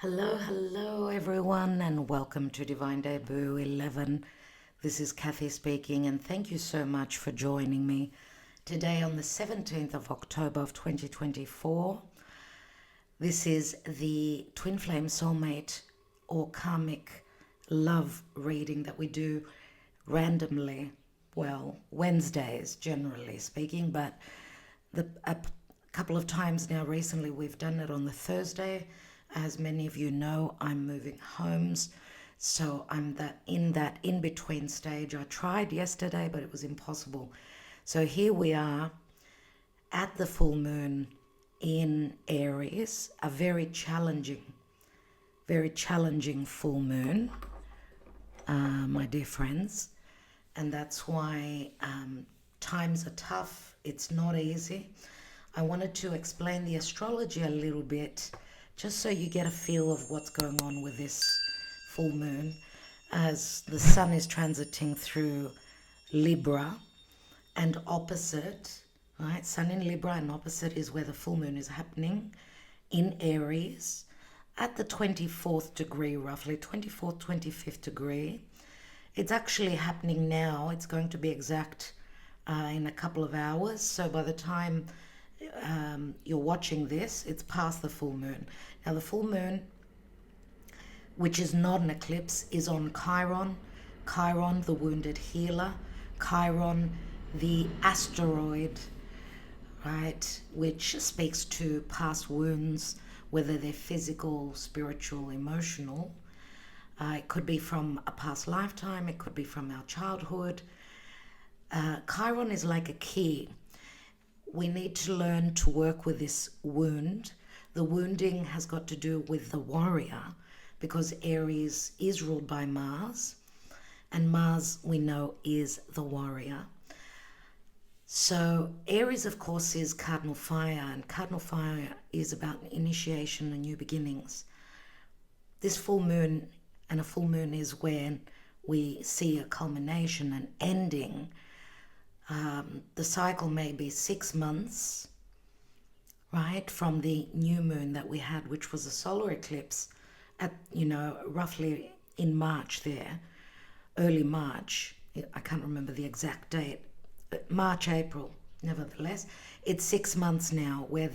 Hello everyone, and welcome to Divine Debut 11. This is Kathy speaking, and thank you so much for joining me today on the 17th of October of 2024. This is the Twin Flame Soulmate or Karmic Love reading that we do randomly, well, Wednesdays generally speaking, but a couple of times now recently we've done it on the Thursday. As many of you know, I'm moving homes, so I'm in that in-between stage. I tried yesterday, but it was impossible. So here we are at the full moon in Aries, a very challenging full moon, my dear friends. And that's why times are tough. It's not easy. I wanted to explain the astrology a little bit, just so you get a feel of what's going on with this full moon, as the sun is transiting through Libra and opposite, right? Sun in Libra and opposite is where the full moon is happening in Aries at the 24th degree, roughly 24th, 25th degree. It's actually happening now. It's going to be exact in a couple of hours. So by the time you're watching this, it's past the full moon. Now the full moon, which is not an eclipse, is on Chiron. Chiron, the wounded healer. Chiron, the asteroid, right, which speaks to past wounds, whether they're physical, spiritual, emotional. It could be from a past lifetime. It could be from our childhood. Chiron is like a key. We need to learn to work with this wound. The wounding has got to do with the warrior, because Aries is ruled by Mars, and Mars, we know, is the warrior. So Aries, of course, is cardinal fire, and cardinal fire is about initiation and new beginnings. This full moon, and a full moon is when we see a culmination, an ending. The cycle may be 6 months, right, from the new moon that we had, which was a solar eclipse at, roughly in March there, early March. I can't remember the exact date, but March, April, nevertheless. It's 6 months now where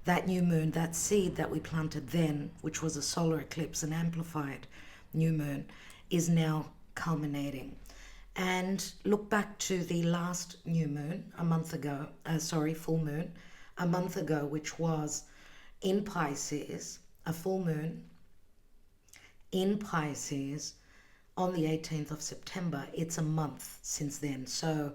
that new moon, that seed that we planted then, which was a solar eclipse, an amplified new moon, is now culminating. And look back to the last new moon full moon, a month ago, which was in Pisces, a full moon in Pisces on the 18th of September. It's a month since then. So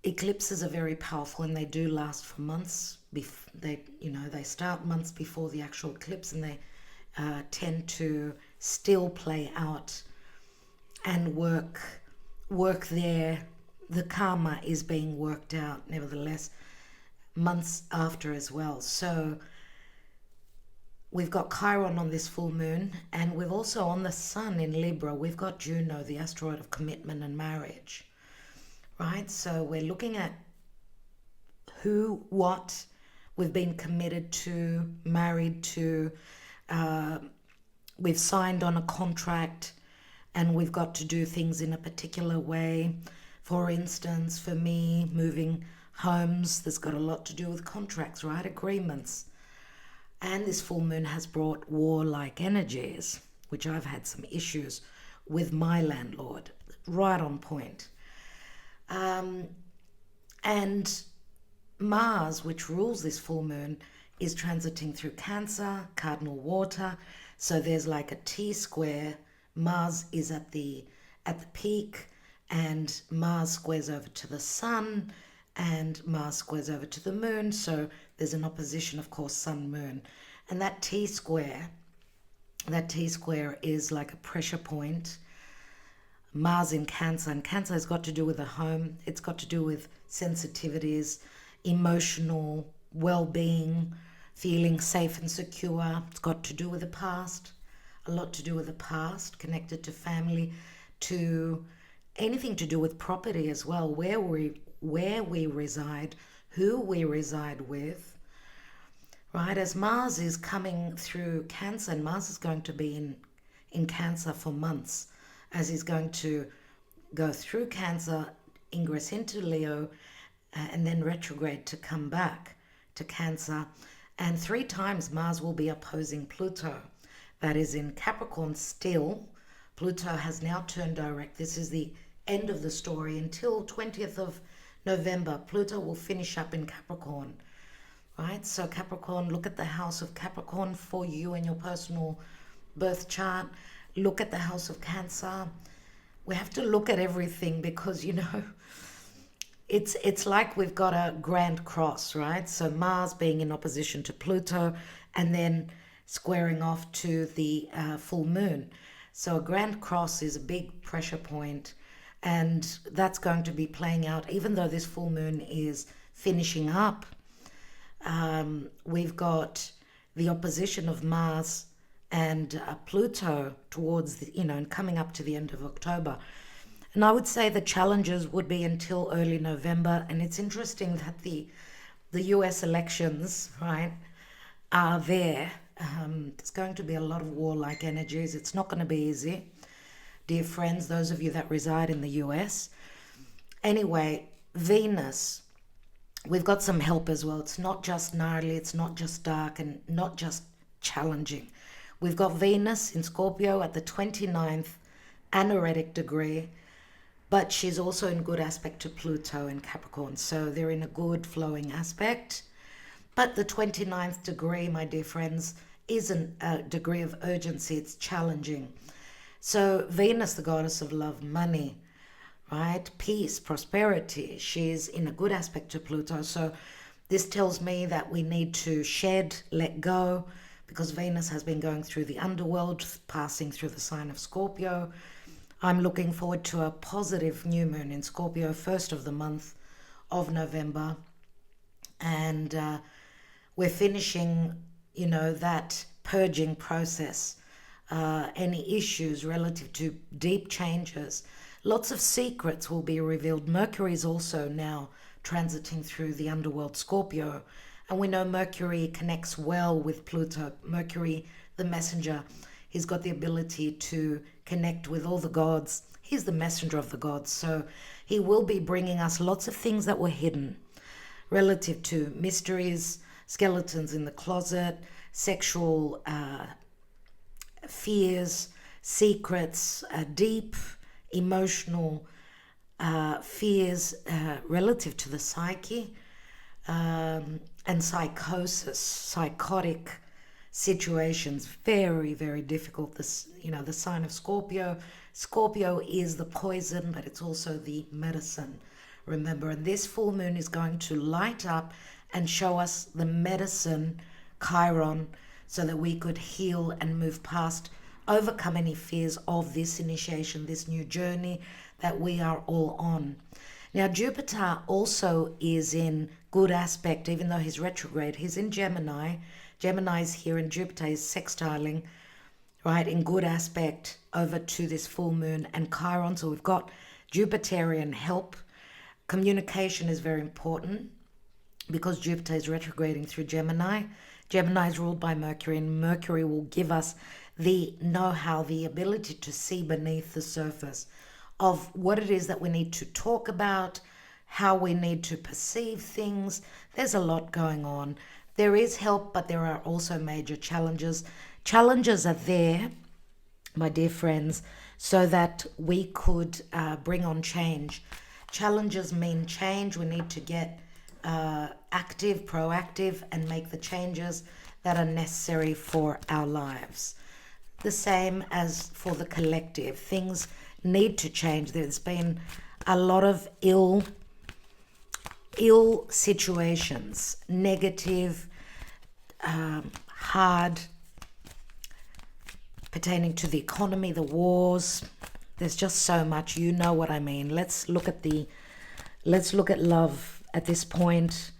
eclipses are very powerful, and they do last for months. They start months before the actual eclipse, and they tend to still play out and work there. The karma is being worked out, nevertheless, months after as well. So we've got Chiron on this full moon, and we've also on the sun in Libra, we've got Juno, the asteroid of commitment and marriage, right? So we're looking at who, what we've been committed to, married to. We've signed on a contract, and we've got to do things in a particular way. For instance, for me, moving homes, there's got a lot to do with contracts, right? Agreements. And this full moon has brought warlike energies, which I've had some issues with my landlord. Right on point. And Mars, which rules this full moon, is transiting through Cancer, cardinal water. So there's like a T-square. Mars is at the peak, and Mars squares over to the sun, and Mars squares over to the moon. So there's an opposition, of course, sun-moon. And that T-square is like a pressure point. Mars in Cancer, and Cancer has got to do with the home. It's got to do with sensitivities, emotional well-being, feeling safe and secure. It's got to do with the past, a lot to do with the past, connected to family, to anything to do with property as well, where we reside, who we reside with, right? As Mars is coming through Cancer, and Mars is going to be in Cancer for months, as he's going to go through Cancer, ingress into Leo, and then retrograde to come back to Cancer. And 3 times Mars will be opposing Pluto. That is in Capricorn still. Pluto has now turned direct. This is the end of the story. Until 20th of November, Pluto will finish up in Capricorn. Right? So Capricorn, look at the house of Capricorn for you and your personal birth chart. Look at the house of Cancer. We have to look at everything because, you know, it's like we've got a grand cross, right? So Mars being in opposition to Pluto and then squaring off to the full moon. So a grand cross is a big pressure point, and that's going to be playing out even though this full moon is finishing up. We've got the opposition of Mars and Pluto towards the, you know, and coming up to the end of October. And I would say the challenges would be until early November. And it's interesting that the US elections, right, are there. There's going to be a lot of warlike energies. It's not going to be easy, dear friends, those of you that reside in the US. Anyway, Venus, we've got some help as well. It's not just gnarly, it's not just dark, and not just challenging. We've got Venus in Scorpio at the 29th anaretic degree, but she's also in good aspect to Pluto in Capricorn. So they're in a good flowing aspect. But the 29th degree, my dear friends, isn't a degree of urgency. It's challenging. So Venus, the goddess of love, money, right? Peace, prosperity. She's in a good aspect to Pluto. So this tells me that we need to shed, let go, because Venus has been going through the underworld, passing through the sign of Scorpio. I'm looking forward to a positive new moon in Scorpio, first of the month of November. And we're finishing, you know, that purging process. Any issues relative to deep changes. Lots of secrets will be revealed. Mercury is also now transiting through the underworld Scorpio. And we know Mercury connects well with Pluto. Mercury, the messenger, he's got the ability to connect with all the gods. He's the messenger of the gods. So he will be bringing us lots of things that were hidden relative to mysteries, skeletons in the closet, sexual fears, secrets, deep emotional fears relative to the psyche, and psychosis, psychotic situations. Very, very difficult. This, you know, the sign of Scorpio. Scorpio is the poison, but it's also the medicine. Remember, and this full moon is going to light up and show us the medicine, Chiron, so that we could heal and move past, overcome any fears of this initiation, this new journey that we are all on. Now, Jupiter also is in good aspect, even though he's retrograde. He's in Gemini. Gemini is here and Jupiter is sextiling, right, in good aspect over to this full moon and Chiron. So we've got Jupiterian help. Communication is very important because Jupiter is retrograding through Gemini. Gemini is ruled by Mercury, and Mercury will give us the know-how, the ability to see beneath the surface of what it is that we need to talk about, how we need to perceive things. There's a lot going on. There is help, but there are also major challenges. Challenges are there, my dear friends, so that we could bring on change. Challenges mean change. We need to get active, proactive, and make the changes that are necessary for our lives. The same as for the collective. Things need to change. There's been a lot of ill situations, negative, hard, pertaining to the economy, the wars. There's just so much. You know what I mean. Let's look at love at this point.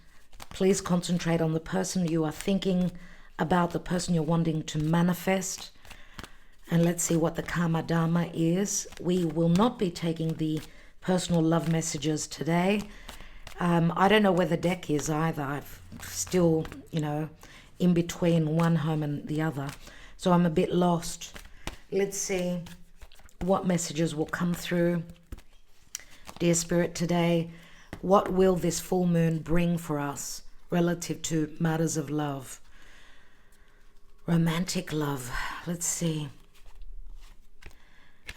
Please concentrate on the person you are thinking about, the person you're wanting to manifest. And let's see what the Karma Dharma is. We will not be taking the personal love messages today. I don't know where the deck is either. I've still, in between one home and the other. So I'm a bit lost. Let's see what messages will come through. Dear Spirit, today, what will this full moon bring for us relative to matters of love? Romantic love. Let's see.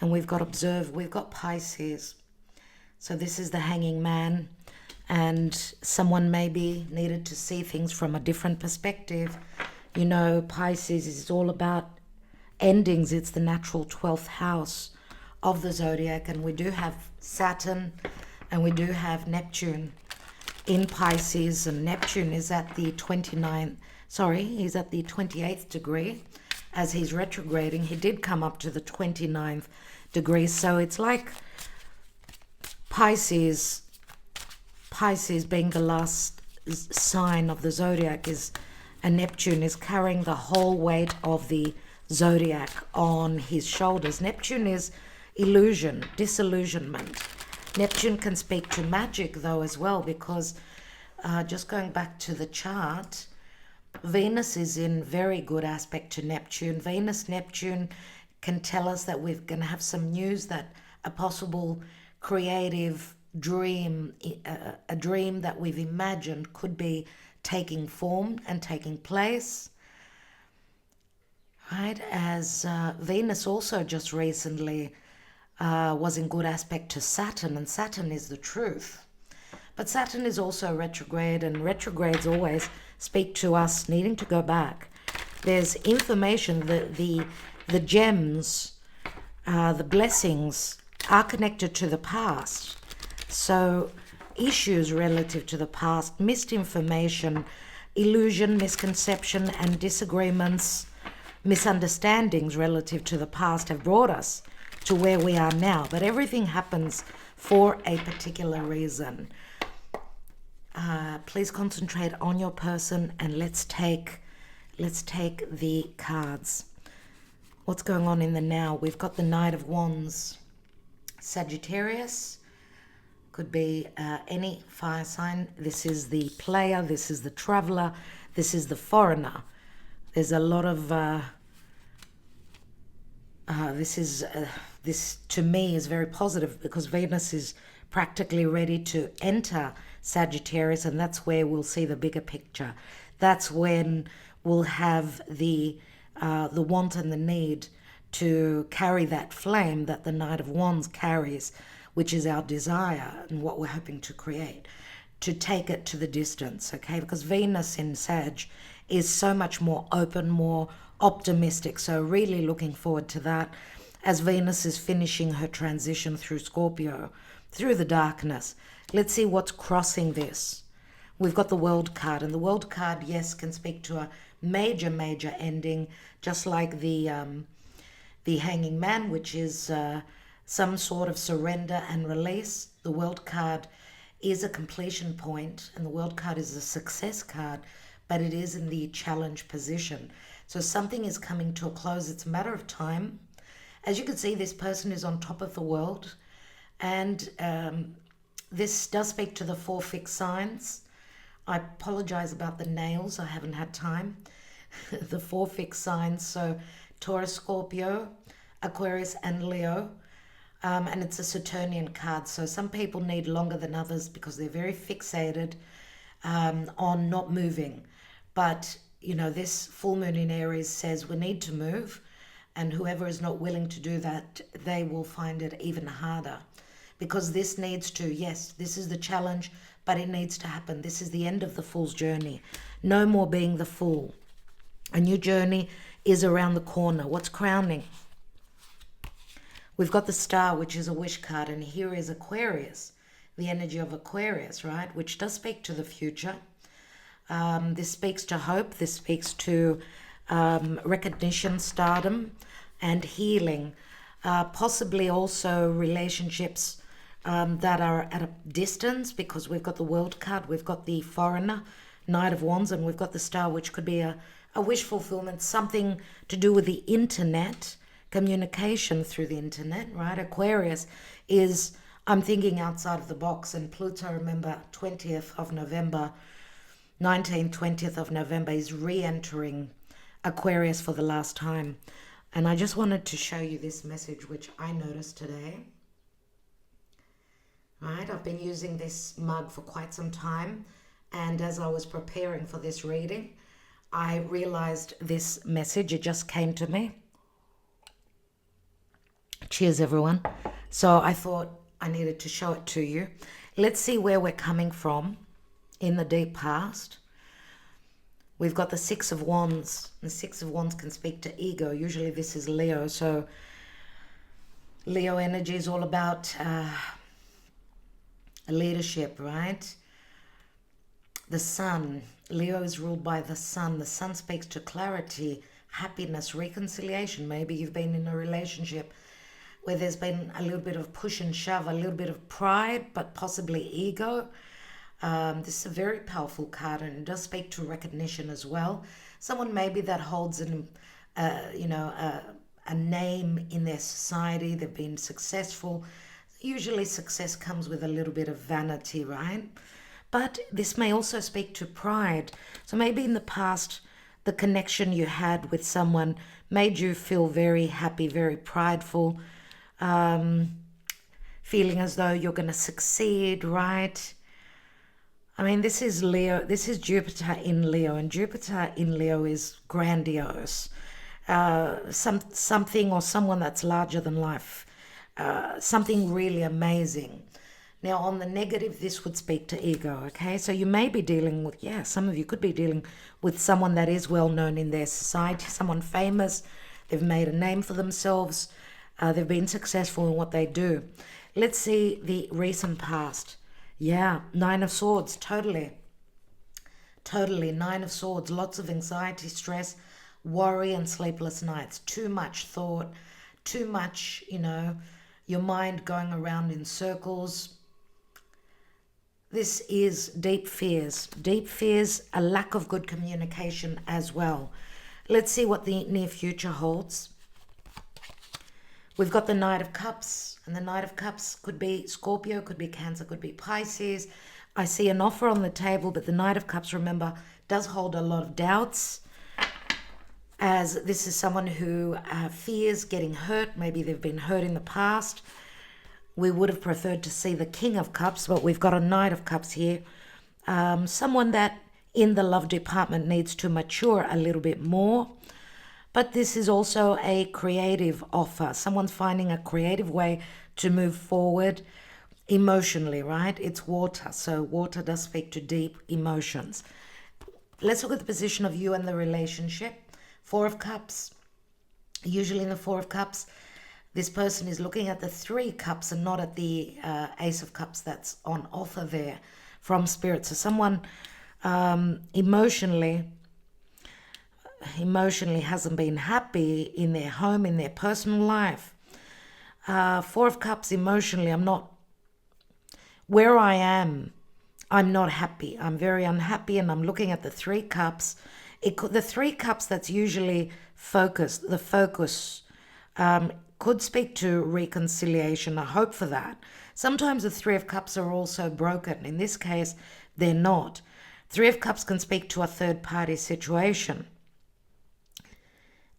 And we've got observe, we've got Pisces. So this is the hanging man, and someone maybe needed to see things from a different perspective. You know, Pisces is all about endings. It's the natural 12th house of the zodiac, and we do have Saturn and we do have Neptune in Pisces, and Neptune is at the 29th, he's at the 28th degree as he's retrograding. He did come up to the 29th degree, so it's like Pisces being the last sign of the zodiac is, and Neptune is carrying the whole weight of the zodiac on his shoulders. Neptune is illusion, disillusionment. Neptune can speak to magic though as well, because just going back to the chart, Venus is in very good aspect to Neptune. Neptune can tell us that we're going to have some news that a possible creative dream, a dream that we've imagined could be taking form and taking place. Right, as Venus also just recently was in good aspect to Saturn, and Saturn is the truth. But Saturn is also retrograde, and retrogrades always speak to us needing to go back. There's information that the gems, the blessings are connected to the past. So issues relative to the past, missed information, illusion, misconception, and disagreements, misunderstandings relative to the past have brought us to where we are now. But everything happens for a particular reason. Please concentrate on your person, and let's take the cards. What's going on in the now? We've got the Knight of Wands. Sagittarius could be any fire sign. This is the player, this is the traveler, this is the foreigner. There's a lot of this to me is very positive, because Venus is practically ready to enter Sagittarius, and that's where we'll see the bigger picture. That's when we'll have the want and the need to carry that flame that the Knight of Wands carries, which is our desire and what we're hoping to create, to take it to the distance, okay? Because Venus in Sag is so much more open, more optimistic. So really looking forward to that as Venus is finishing her transition through Scorpio, through the darkness. Let's see what's crossing this. We've got the World card, and the World card, yes, can speak to a major ending, just like the Hanging Man, which is some sort of surrender and release. The World card is a completion point, and the World card is a success card, but it is in the challenge position. So something is coming to a close. It's a matter of time. As you can see, this person is on top of the world, and this does speak to the 4 fixed signs. I apologize about the nails. I haven't had time. The 4 fixed signs. So Taurus, Scorpio, Aquarius, and Leo. And it's a Saturnian card. So some people need longer than others because they're very fixated on not moving. But, you know, this full moon in Aries says we need to move. And whoever is not willing to do that, they will find it even harder. Because this needs to, yes, this is the challenge, but it needs to happen. This is the end of the fool's journey. No more being the fool. A new journey is around the corner. What's crowning? We've got the Star, which is a wish card, and here is Aquarius, the energy of Aquarius, right, which does speak to the future. This speaks to hope. This speaks to recognition, stardom, and healing. Possibly also relationships that are at a distance, because we've got the World card, we've got the foreigner, Knight of Wands, and we've got the Star, which could be a wish fulfillment, something to do with the internet, communication through the internet, right? Aquarius is, I'm thinking outside of the box, and Pluto, remember, 20th of November 19th, 20th of November is re-entering Aquarius for the last time. And I just wanted to show you this message, which I noticed today. Right, I've been using this mug for quite some time. And as I was preparing for this reading, I realized this message. It just came to me. Cheers, everyone. So I thought I needed to show it to you. Let's see where we're coming from in the deep past. We've got the Six of Wands. The Six of Wands can speak to ego. Usually this is Leo. So Leo energy is all about leadership, right? The Sun. Leo is ruled by the Sun. The Sun speaks to clarity, happiness, reconciliation. Maybe you've been in a relationship where there's been a little bit of push and shove, a little bit of pride, but possibly ego. This is a very powerful card, and it does speak to recognition as well. Someone maybe that holds a name in their society. They've been successful. Usually success comes with a little bit of vanity, right? But this may also speak to pride. So maybe in the past, the connection you had with someone made you feel very happy, very prideful, feeling as though you're going to succeed, right? I mean, this is Leo. This is Jupiter in Leo, and Jupiter in Leo is grandiose. Something or someone that's larger than life. Something really amazing. Now, on the negative, this would speak to ego, okay? So you may be dealing with, some of you could be dealing with someone that is well known in their society, someone famous. They've made a name for themselves. They've been successful in what they do. Let's see the recent past. Yeah, Nine of Swords, totally. Nine of Swords, lots of anxiety, stress, worry, and sleepless nights. Too much thought, too much, your mind going around in circles. This is deep fears, a lack of good communication as well. Let's see what the near future holds. We've got the Knight of Cups, and the Knight of Cups could be Scorpio, could be Cancer, could be Pisces. I see an offer on the table, but the Knight of Cups, remember, does hold a lot of doubts, as this is someone who fears getting hurt. Maybe they've been hurt in the past. We would have preferred to see the King of Cups, but we've got a Knight of Cups here. Someone that in the love department needs to mature a little bit more. But this is also a creative offer. Someone's finding a creative way to move forward emotionally, right? It's water, so water does speak to deep emotions. Let's look at the position of you and the relationship. Four of Cups. Usually in the Four of Cups, this person is looking at the Three Cups and not at the Ace of Cups that's on offer there from Spirit. So someone emotionally hasn't been happy in their home, in their personal life. Four of Cups, emotionally, I'm not where I am. I'm not happy. I'm very unhappy, and I'm looking at the Three Cups. The Three Cups, that's usually focused. The focus could speak to reconciliation. I hope for that. Sometimes the Three of Cups are also broken. In this case, they're not. Three of Cups can speak to a third-party situation.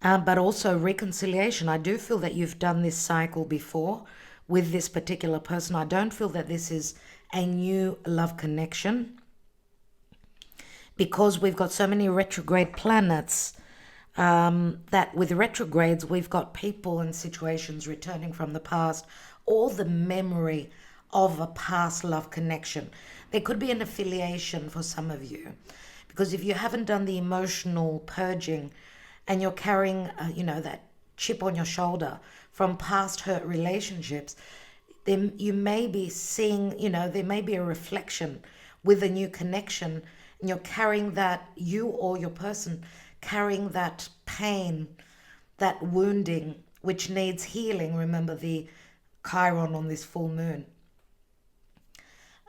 But also reconciliation. I do feel that you've done this cycle before with this particular person. I don't feel that this is a new love connection, because we've got so many retrograde planets that with retrogrades, we've got people and situations returning from the past, all the memory of a past love connection. There could be an affiliation for some of you, because if you haven't done the emotional purging and you're carrying, that chip on your shoulder from past hurt relationships, then you may be seeing, there may be a reflection with a new connection, and you're carrying that, you or your person, carrying that pain, that wounding, which needs healing. Remember the Chiron on this full moon.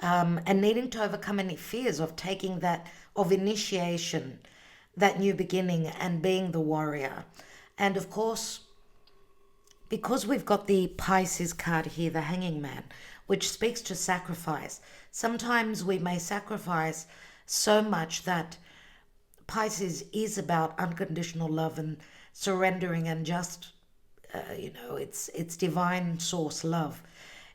And needing to overcome any fears of taking that, of initiation, that new beginning, and being the warrior. And of course, because we've got the Pisces card here, the Hanging Man, which speaks to sacrifice. Sometimes we may sacrifice so much that Pisces is about unconditional love and surrendering and just, it's divine source love.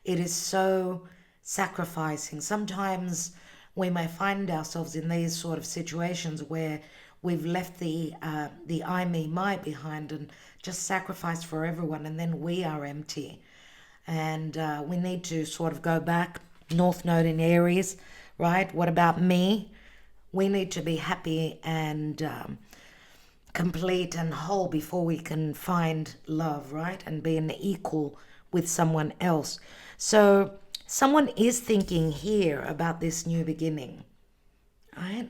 It is so sacrificing. Sometimes we may find ourselves in these sort of situations where we've left the I, me, my behind and just sacrificed for everyone, and then we are empty. And we need to sort of go back. North Node in Aries, right? What about me? We need to be happy and complete and whole before we can find love, right? And be an equal with someone else. So someone is thinking here about this new beginning, right?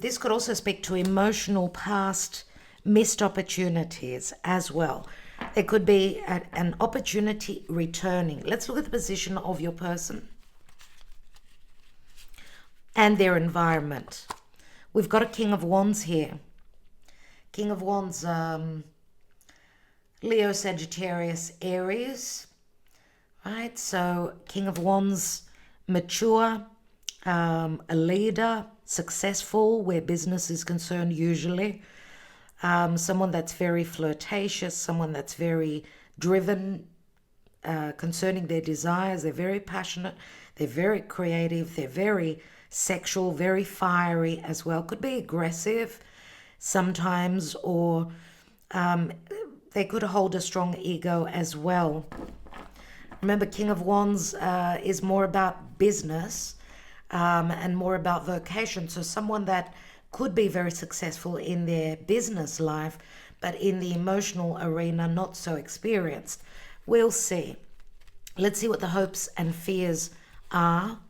This could also speak to emotional past missed opportunities as well. There could be an opportunity returning. Let's look at the position of your person and their environment. We've got a King of Wands here. King of Wands, Leo, Sagittarius, Aries, right? So King of Wands, mature, a leader, successful where business is concerned usually. Someone that's very flirtatious, someone that's very driven concerning their desires. They're very passionate, they're very creative, they're very sexual, very fiery as well. Could be aggressive sometimes, or they could hold a strong ego as well. Remember, King of Wands is more about business and more about vocation. So someone that could be very successful in their business life, but in the emotional arena, not so experienced. We'll see. Let's see what the hopes and fears are.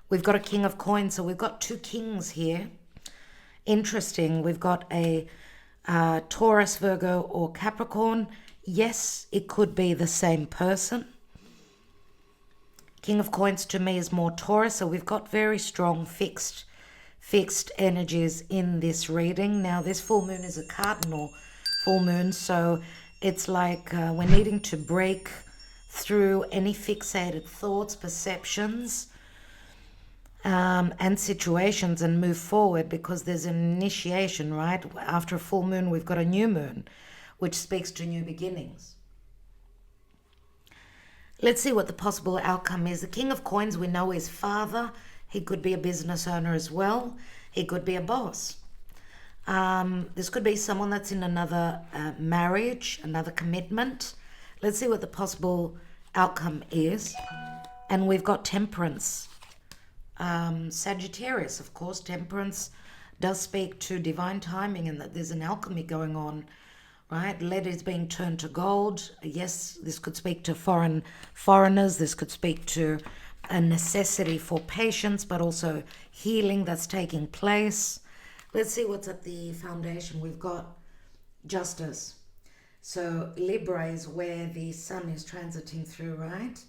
We've got a King of Coins, so we've got two kings here. Interesting. We've got a Taurus, Virgo, or Capricorn. Yes, it could be the same person. King of Coins to me is more Taurus, so we've got very strong fixed energies in this reading. Now, this full moon is a cardinal full moon, so it's like we're needing to break through any fixated thoughts, perceptions, and situations and move forward, because there's an initiation, right? After a full moon, we've got a new moon, which speaks to new beginnings. Let's see what the possible outcome is. The King of Coins, we know, is father. He could be a business owner as well. He could be a boss. This could be someone that's in another marriage, another commitment. Let's see what the possible outcome is. And we've got Temperance. Sagittarius, of course. Temperance does speak to divine timing and that there's an alchemy going on, right? Lead is being turned to gold. Yes, this could speak to foreigners. This could speak to a necessity for patience, but also healing that's taking place. Let's see what's at the foundation. We've got Justice. So Libra is where the sun is transiting through, right?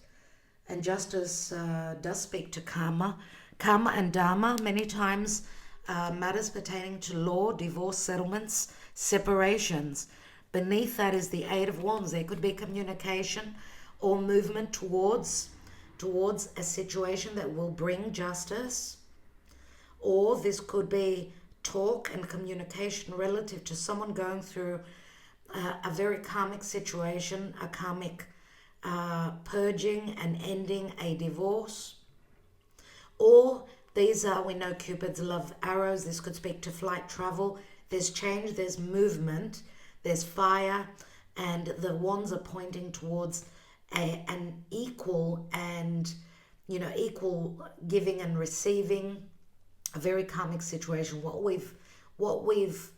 And Justice does speak to karma. Karma and dharma, many times matters pertaining to law, divorce, settlements, separations. Beneath that is the Eight of Wands. There could be communication or movement towards a situation that will bring justice. Or this could be talk and communication relative to someone going through a very karmic situation, a karmic purging and ending a divorce. Or these are, we know Cupid's love arrows. This could speak to flight, travel. There's change, there's movement, there's fire, and the wands are pointing towards an equal and, equal giving and receiving, a very karmic situation. What we've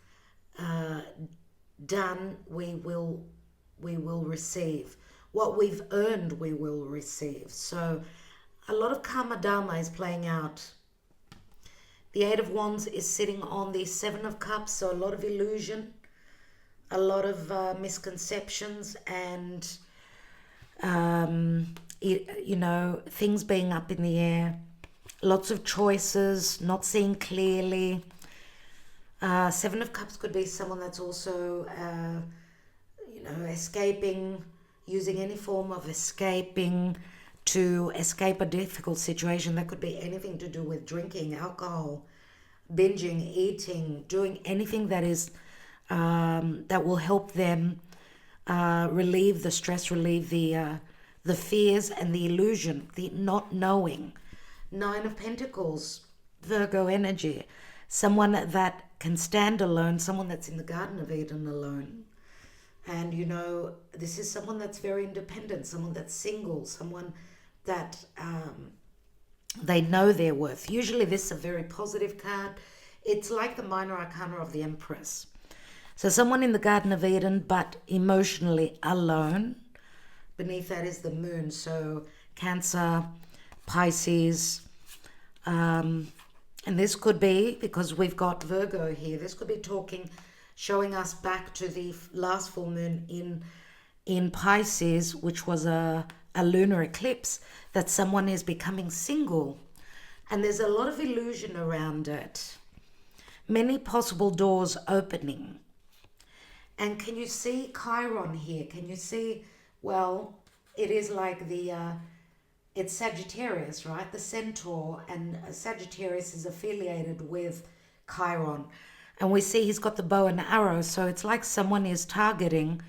done, we will receive. What we've earned, we will receive. So a lot of karma dharma is playing out. The Eight of Wands is sitting on the Seven of Cups, so a lot of illusion, a lot of misconceptions, and things being up in the air, lots of choices, not seeing clearly. Seven of Cups could be someone that's also escaping, using any form of escaping to escape a difficult situation. That could be anything to do with drinking, alcohol, binging, eating, doing anything that is that will help them relieve the stress, relieve the fears and the illusion, the not knowing. Nine of Pentacles, Virgo energy, someone that can stand alone, someone that's in the Garden of Eden alone. And you know, this is someone that's very independent, someone that's single, someone that they know their worth. Usually this is a very positive card. It's like the minor arcana of the Empress. So someone in the Garden of Eden, but emotionally alone. Beneath that is the moon. So Cancer, Pisces. And this could be, because we've got Virgo here, this could be showing us back to the last full moon in Pisces, which was a lunar eclipse, that someone is becoming single. And there's a lot of illusion around it. Many possible doors opening. And can you see Chiron here? Can you see, well, it is like it's Sagittarius, right? The centaur, and Sagittarius is affiliated with Chiron. And we see he's got the bow and arrow, so it's like someone is targeting,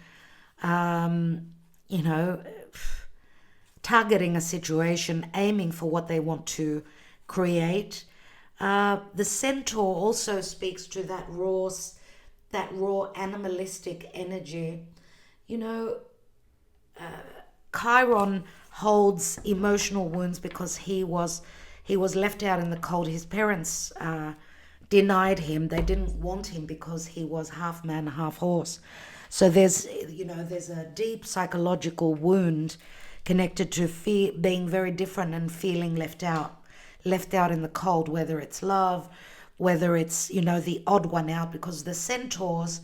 targeting a situation, aiming for what they want to create. The centaur also speaks to that raw animalistic energy. You know, Chiron holds emotional wounds because he was left out in the cold. His parents denied him. They didn't want him because he was half man, half horse. So there's a deep psychological wound connected to being very different and feeling left out in the cold, whether it's love, whether it's, the odd one out, because the centaurs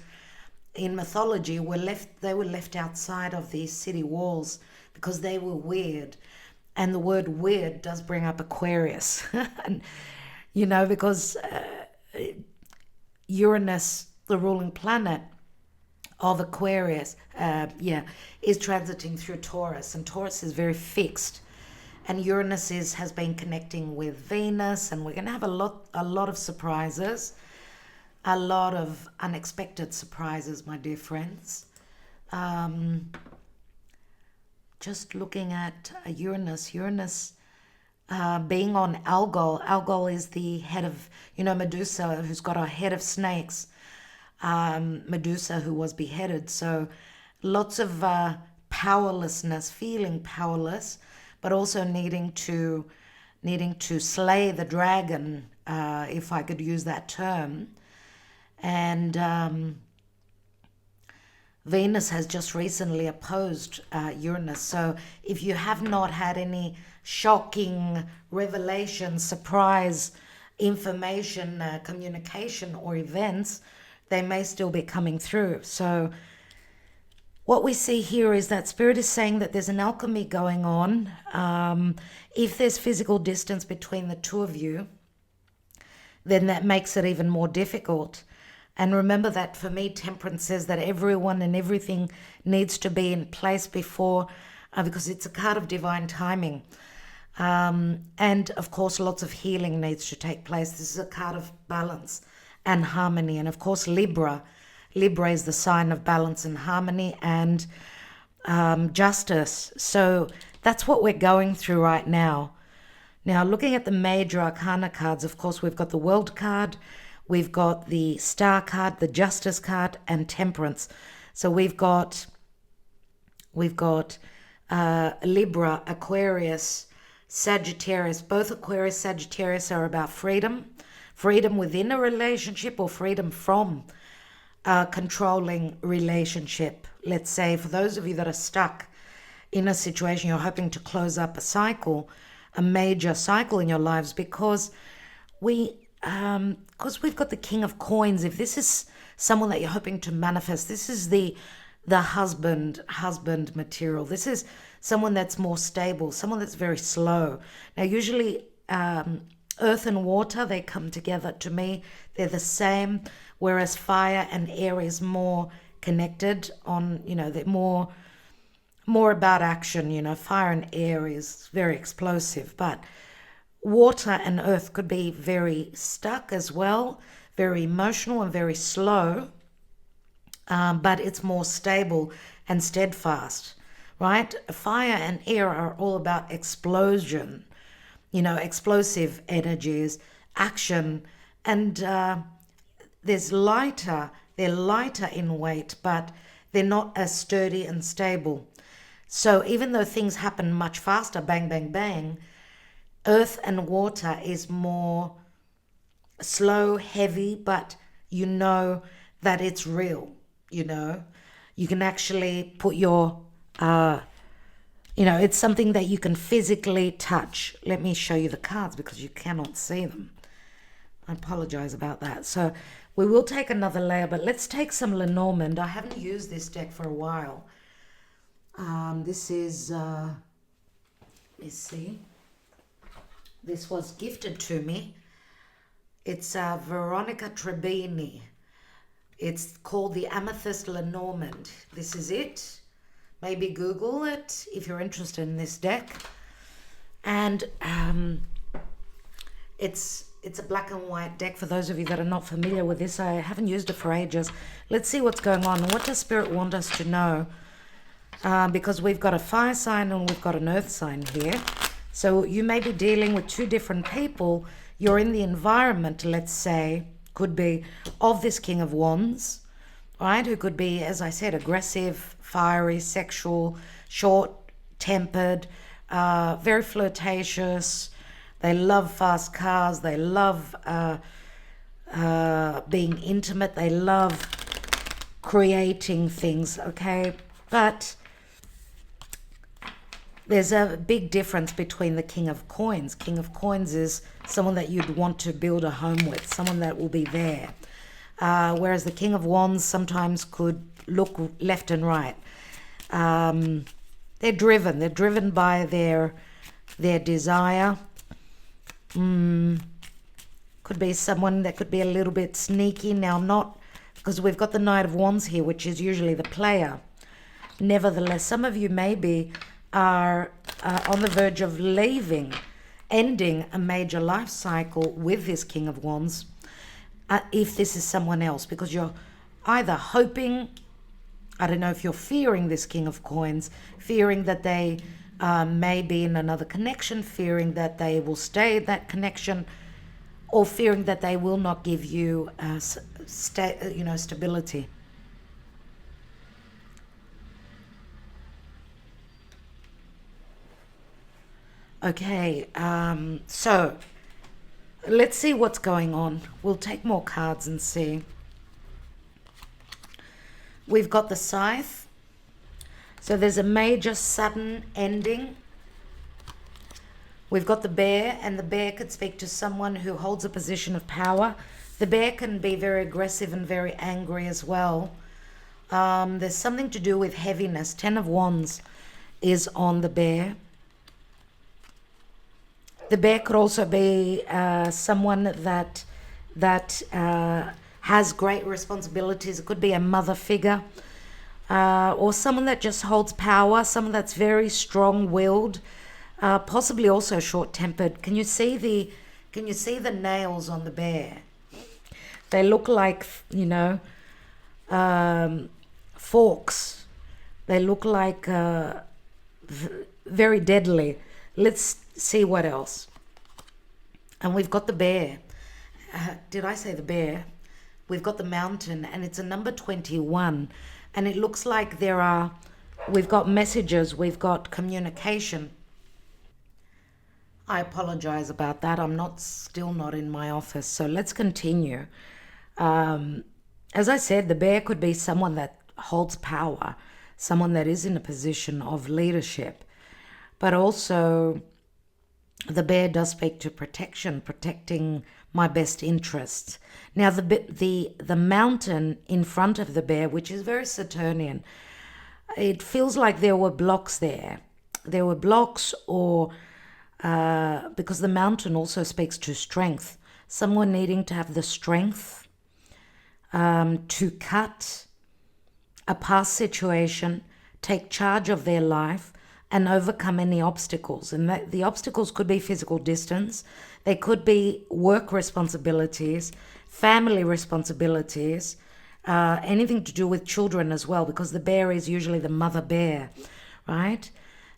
in mythology were left outside of these city walls because they were weird. And the word weird does bring up Aquarius. And, because Uranus, the ruling planet of Aquarius, is transiting through Taurus, and Taurus is very fixed. And Uranus has been connecting with Venus, and we're going to have a lot of surprises, a lot of unexpected surprises, my dear friends. Just looking at Uranus being on Algol. Algol is the head of, Medusa, who's got a head of snakes. Medusa, who was beheaded. So lots of powerlessness, feeling powerless, but also needing to slay the dragon, if I could use that term. And Venus has just recently opposed Uranus. So if you have not had any shocking revelation, surprise, information, communication, or events, they may still be coming through. So what we see here is that Spirit is saying that there's an alchemy going on. If there's physical distance between the two of you, then that makes it even more difficult. And remember that for me, Temperance says that everyone and everything needs to be in place before, because it's a card of divine timing. And of course, lots of healing needs to take place. This is a card of balance and harmony. And of course, Libra is the sign of balance and harmony and justice. So that's what we're going through right now. Now, looking at the major arcana cards, of course, we've got the World card, we've got the Star card, the Justice card, and Temperance. So we've got Libra, Aquarius, Sagittarius. Both Aquarius, Sagittarius are about freedom within a relationship or freedom from a controlling relationship. Let's say for those of you that are stuck in a situation, you're hoping to close up a cycle, a major cycle in your lives, because we've got the King of Coins. If this is someone that you're hoping to manifest, this is the husband material. This is someone that's more stable, someone that's very slow. Now, usually earth and water, they come together. To me, they're the same, whereas fire and air is more connected on, they're more more about action. You know, fire and air is very explosive, but water and earth could be very stuck as well, very emotional and very slow, but it's more stable and steadfast, right? Fire and air are all about explosion, you know, explosive energies, action, and they're lighter in weight, but they're not as sturdy and stable. So even though things happen much faster, bang, bang, bang, earth and water is more slow, heavy, but you know that it's real, you know. You can actually put your, it's something that you can physically touch. Let me show you the cards because you cannot see them. I apologize about that. So we will take another layer, but let's take some Lenormand. I haven't used this deck for a while. This is, let's see. This was gifted to me. It's Veronica Trebini. It's called the Amethyst Lenormand. This is it. Maybe Google it if you're interested in this deck. And it's a black and white deck. For those of you that are not familiar with this, I haven't used it for ages. Let's see what's going on. What does Spirit want us to know? Because we've got a fire sign and we've got an earth sign here. So you may be dealing with two different people. You're in the environment, let's say, could be of this King of Wands, right? Who could be, as I said, aggressive, fiery, sexual, short-tempered, very flirtatious. They love fast cars. They love being intimate. They love creating things, okay? But there's a big difference between the King of Coins. King of Coins is someone that you'd want to build a home with, someone that will be there. Whereas the King of Wands sometimes could look left and right. They're driven by their desire. Could be someone that could be a little bit sneaky. Now, not because we've got the Knight of Wands here, which is usually the player. Nevertheless, some of you maybe are on the verge of ending a major life cycle with this King of Wands, if this is someone else, because you're either hoping, I don't know if you're fearing this King of Coins, fearing that they may be in another connection, fearing that they will stay in that connection, or fearing that they will not give you stability. Okay, so let's see what's going on. We'll take more cards and see. We've got the Scythe. So there's a major sudden ending. We've got the Bear, and the Bear could speak to someone who holds a position of power. The Bear can be very aggressive and very angry as well. There's something to do with heaviness. 10 of Wands is on the Bear. The Bear could also be someone that has great responsibilities. It could be a mother figure, or someone that just holds power, someone that's very strong-willed, possibly also short-tempered. Can you see the nails on the Bear? They look like, forks. They look like very deadly. Let's see what else. And we've got the Bear. Did I say the Bear? We've got the Mountain, and it's a number 21. And it looks like we've got messages, we've got communication. I apologize about that. I'm still not in my office. So let's continue. As I said, the Bear could be someone that holds power, someone that is in a position of leadership. But also, the Bear does speak to protection, protecting my best interests. Now, the Mountain in front of the Bear, which is very Saturnian, it feels like there were blocks there. There were blocks, or because the Mountain also speaks to strength. Someone needing to have the strength to cut a past situation, take charge of their life and overcome any obstacles. And that the obstacles could be physical distance, they could be work responsibilities, family responsibilities, anything to do with children as well, because the bear is usually the mother bear, right?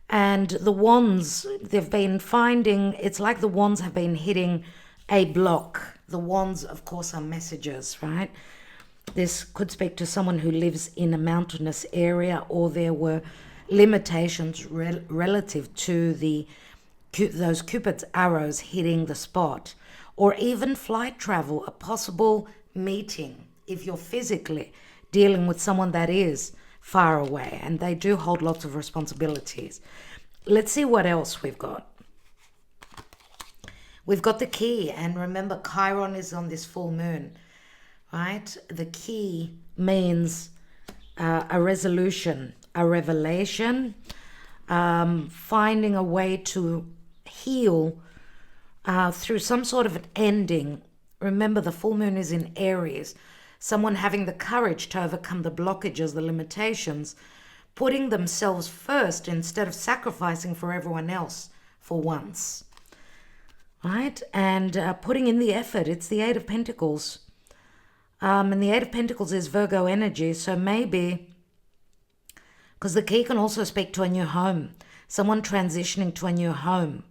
And the wands, they've been finding, it's like the wands have been hitting a block. The wands, of course, are messages, right? This could speak to someone who lives in a mountainous area, or there were limitations relative to those Cupid's arrows hitting the spot, or even flight travel, a possible meeting if you're physically dealing with someone that is far away, and they do hold lots of responsibilities. Let's see what else we've got. We've got the key, and remember, Chiron is on this full moon, right? The key means a resolution, a revelation, finding a way to heal through some sort of an ending. Remember, the full moon is in Aries. Someone having the courage to overcome the blockages, the limitations, putting themselves first instead of sacrificing for everyone else for once, right? And putting in the effort. It's the Eight of Pentacles. And the Eight of Pentacles is Virgo energy. So maybe, because the key can also speak to a new home, someone transitioning to a new home,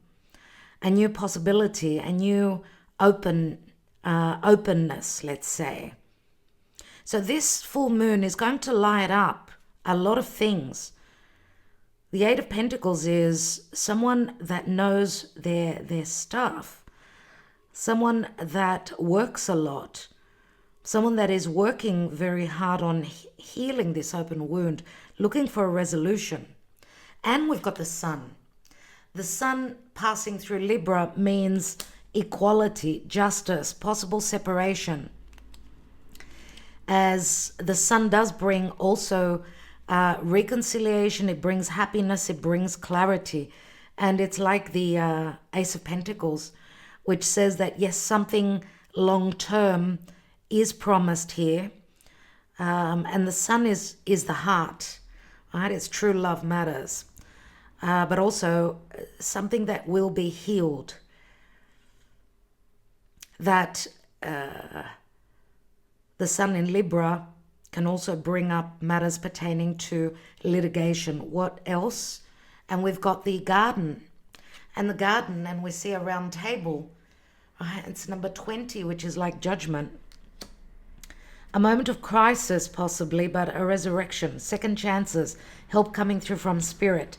a new possibility, a new openness, let's say. So this full moon is going to light up a lot of things. The Eight of Pentacles is someone that knows their stuff, someone that works a lot, someone that is working very hard on healing this open wound, looking for a resolution. And we've got the sun. The sun passing through Libra means equality, justice, possible separation. As the sun does bring also reconciliation, it brings happiness, it brings clarity. And it's like the Ace of Pentacles, which says that yes, something long-term is promised here. And the sun is the heart, right? It's true love matters. But also something that will be healed. That the sun in Libra can also bring up matters pertaining to litigation. What else? And we've got the garden. And the garden, and we see a round table. Right? It's number 20, which is like judgment. A moment of crisis, possibly, but a resurrection. Second chances, help coming through from spirit.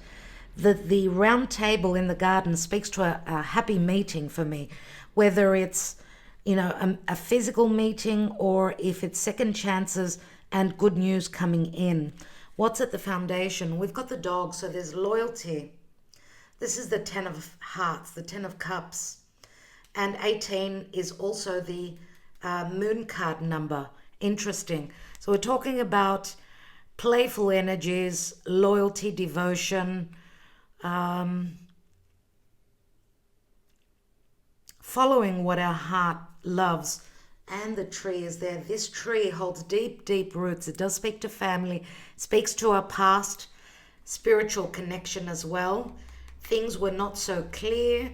The round table in the garden speaks to a happy meeting for me. Whether it's, you know, a physical meeting, or if it's second chances and good news coming in. What's at the foundation? We've got the dog, so there's loyalty. This is the 10 of hearts, the 10 of cups. And 18 is also the moon card number. Interesting. So we're talking about playful energies, loyalty, devotion, following what our heart loves. And the tree is there. This tree holds deep, deep roots. It does speak to family, speaks to our past, spiritual connection as well. Things were not so clear,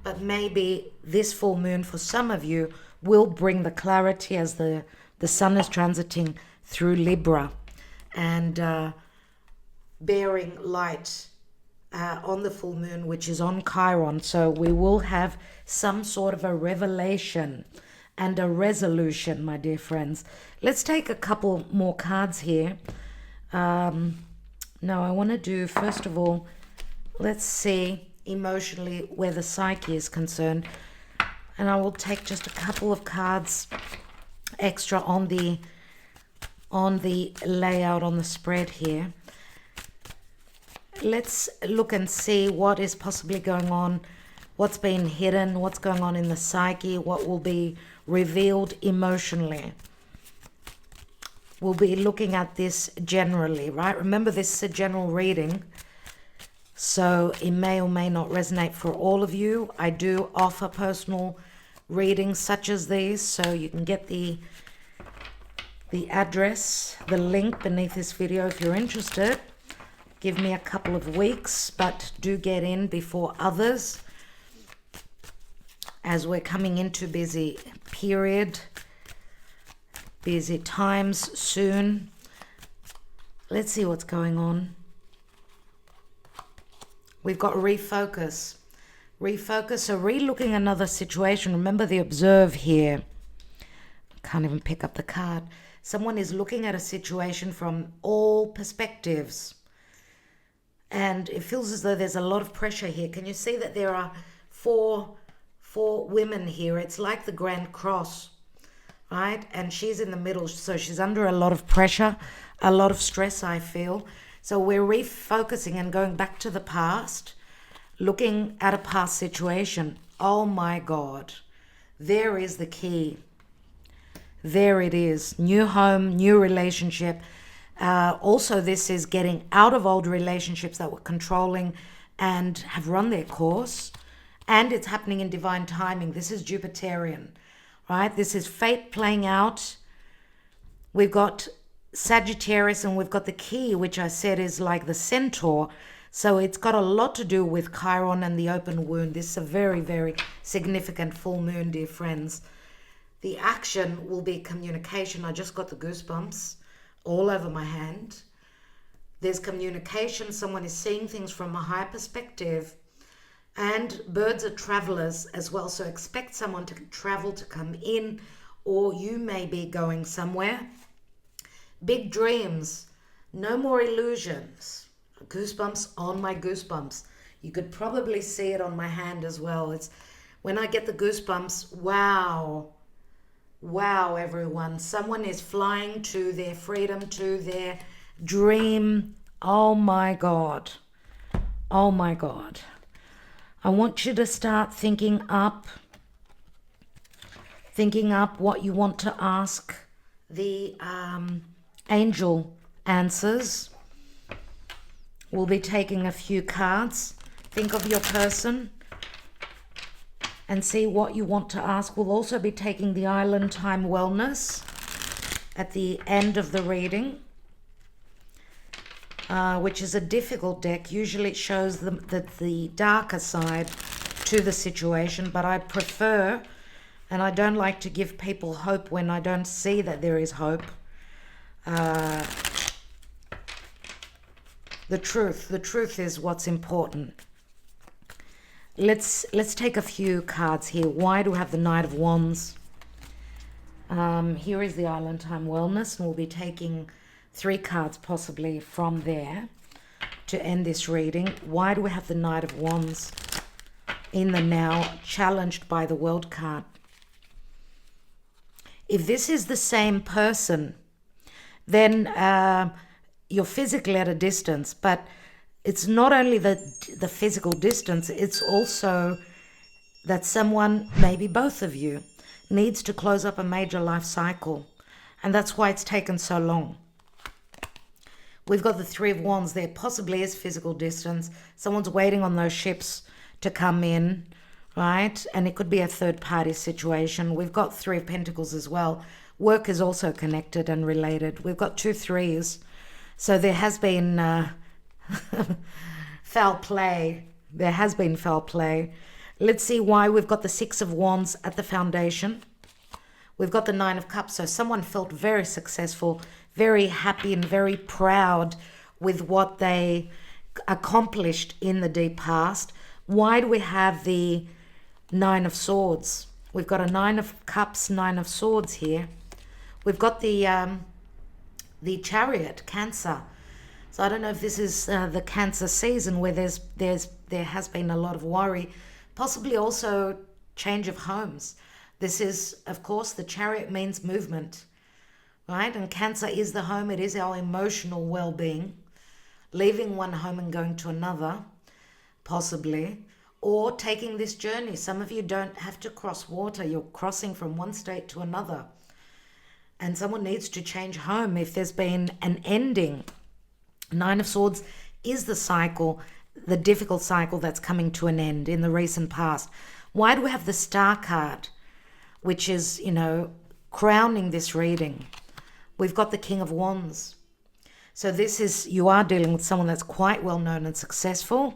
but maybe this full moon for some of you will bring the clarity as the sun is transiting through Libra and bearing light on the full moon, which is on Chiron. So we will have some sort of a revelation and a resolution, my dear friends. Let's take a couple more cards here. No, I want to do, first of all, let's see emotionally where the psyche is concerned. And I will take just a couple of cards extra on the layout, on the spread here. Let's look and see what is possibly going on, what's been hidden, what's going on in the psyche, what will be revealed emotionally. We'll be looking at this generally, right? Remember, this is a general reading, so it may or may not resonate for all of you. I do offer personal readings such as these, so you can get the address, the link beneath this video if you're interested. Give me a couple of weeks, but do get in before others, as we're coming into busy period, busy times soon. Let's see what's going on. We've got refocus. Refocus, so re-looking another situation. Remember the observe here. Can't even pick up the card. Someone is looking at a situation from all perspectives. And it feels as though there's a lot of pressure here. Can you see that there are four women here? It's like the Grand Cross, right? And she's in the middle, so she's under a lot of pressure, a lot of stress, I feel. So we're refocusing and going back to the past, looking at a past situation. Oh my God, there is the key. There it is. New home, new relationship. Also, this is getting out of old relationships that were controlling and have run their course. And it's happening in divine timing. This is Jupiterian, right? This is fate playing out. We've got Sagittarius and we've got the key, which I said is like the centaur. So it's got a lot to do with Chiron and the open wound. This is a very, very significant full moon, dear friends. The action will be communication. I just got the goosebumps all over my hand. There's communication. Someone is seeing things from a higher perspective. And birds are travelers as well. So expect someone to travel, to come in, or you may be going somewhere. Big dreams. No more illusions. Goosebumps on my goosebumps. You could probably see it on my hand as well. It's when I get the goosebumps, wow. Wow, everyone. Someone is flying to their freedom, to their dream. Oh my God. Oh my God. I want you to start thinking up what you want to ask the angel answers. We'll be taking a few cards. Think of your person and see what you want to ask. We'll also be taking the Island Time Wellness at the end of the reading, which is a difficult deck. Usually it shows the darker side to the situation, but I prefer, and I don't like to give people hope when I don't see that there is hope. The truth is what's important. Let's take a few cards here. Why do we have the Knight of Wands? Here is the Island Time Wellness, and we'll be taking 3 cards possibly from there to end this reading. Why do we have the Knight of Wands in the now, challenged by the World card? If this is the same person, then you're physically at a distance, but it's not only the physical distance, it's also that someone, maybe both of you, needs to close up a major life cycle. And that's why it's taken so long. We've got the 3 of Wands. There possibly is physical distance. Someone's waiting on those ships to come in, right? And it could be a third-party situation. We've got 3 of Pentacles as well. Work is also connected and related. We've got 2 threes. So there has been foul play. There has been foul play. Let's see why. We've got the 6 of Wands at the foundation. We've got the 9 of Cups. So someone felt very successful, very happy and very proud with what they accomplished in the deep past. Why do we have the 9 of Swords? We've got a 9 of Cups, 9 of Swords here. We've got the Chariot, Cancer. So I don't know if this is the Cancer season where there has been a lot of worry, possibly also change of homes. This is, of course, the Chariot means movement, right? And Cancer is the home. It is our emotional well-being, leaving one home and going to another, possibly, or taking this journey. Some of you don't have to cross water. You're crossing from one state to another. And someone needs to change home if there's been an ending. 9 of Swords is the cycle, the difficult cycle that's coming to an end in the recent past. Why do we have the Star card, which is, crowning this reading? We've got the King of Wands. So this is, you are dealing with someone that's quite well known and successful.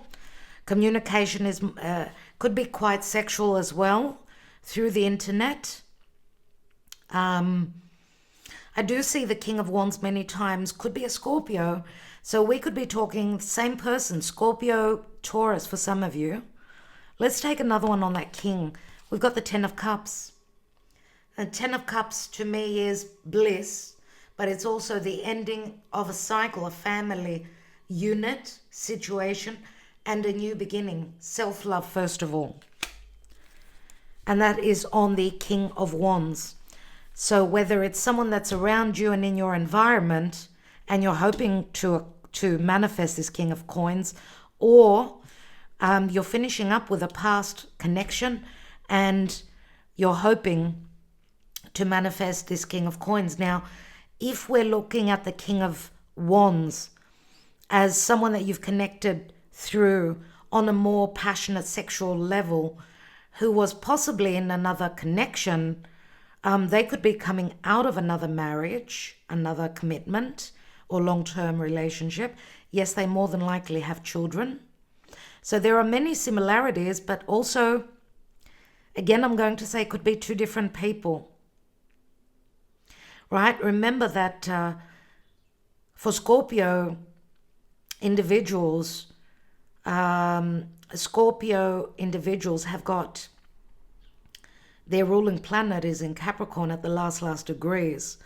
Communication is could be quite sexual as well through the internet. I do see the King of Wands many times, could be a Scorpio. So we could be talking same person, Scorpio, Taurus for some of you. Let's take another one on that King. We've got the Ten of Cups. And Ten of Cups to me is bliss, but it's also the ending of a cycle, a family unit, situation, and a new beginning. Self-love first of all. And that is on the King of Wands. So whether it's someone that's around you and in your environment, and you're hoping to manifest this King of Coins, or you're finishing up with a past connection and you're hoping to manifest this King of Coins. Now, if we're looking at the King of Wands as someone that you've connected through on a more passionate sexual level, who was possibly in another connection, they could be coming out of another marriage, another commitment or long-term relationship. Yes, they more than likely have children. So there are many similarities, but also, again, I'm going to say it could be two different people. Right? Remember that for Scorpio individuals, have got their ruling planet is in Capricorn at the last degrees,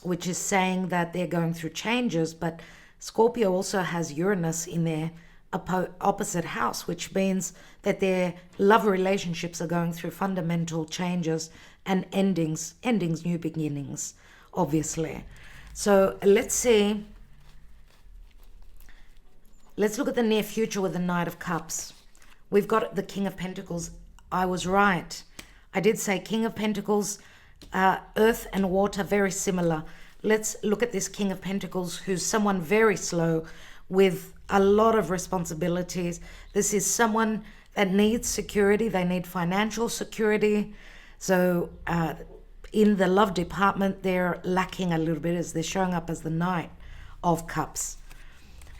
which is saying that they're going through changes. But Scorpio also has Uranus in their opposite house, which means that their love relationships are going through fundamental changes and endings, new beginnings, obviously. So let's see. Let's look at the near future with the Knight of Cups. We've got the King of Pentacles. I was right. I did say King of Pentacles, earth and water, very similar. Let's look at this King of Pentacles, who's someone very slow with a lot of responsibilities. This is someone that needs security. They need financial security. So in the love department, they're lacking a little bit as they're showing up as the Knight of Cups.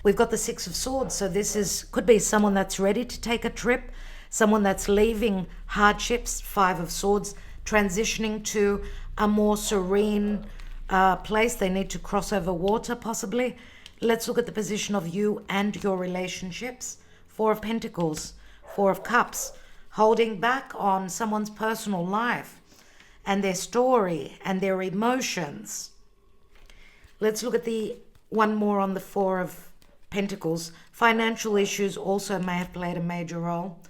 We've got the Six of Swords. So this could be someone that's ready to take a trip, someone that's leaving hardships, Five of Swords, transitioning to a more serene place. They need to cross over water, possibly. Let's look at the position of you and your relationships. Four of Pentacles, Four of Cups, holding back on someone's personal life and their story and their emotions. Let's look at the one more on the Four of Pentacles. Financial issues also may have played a major role.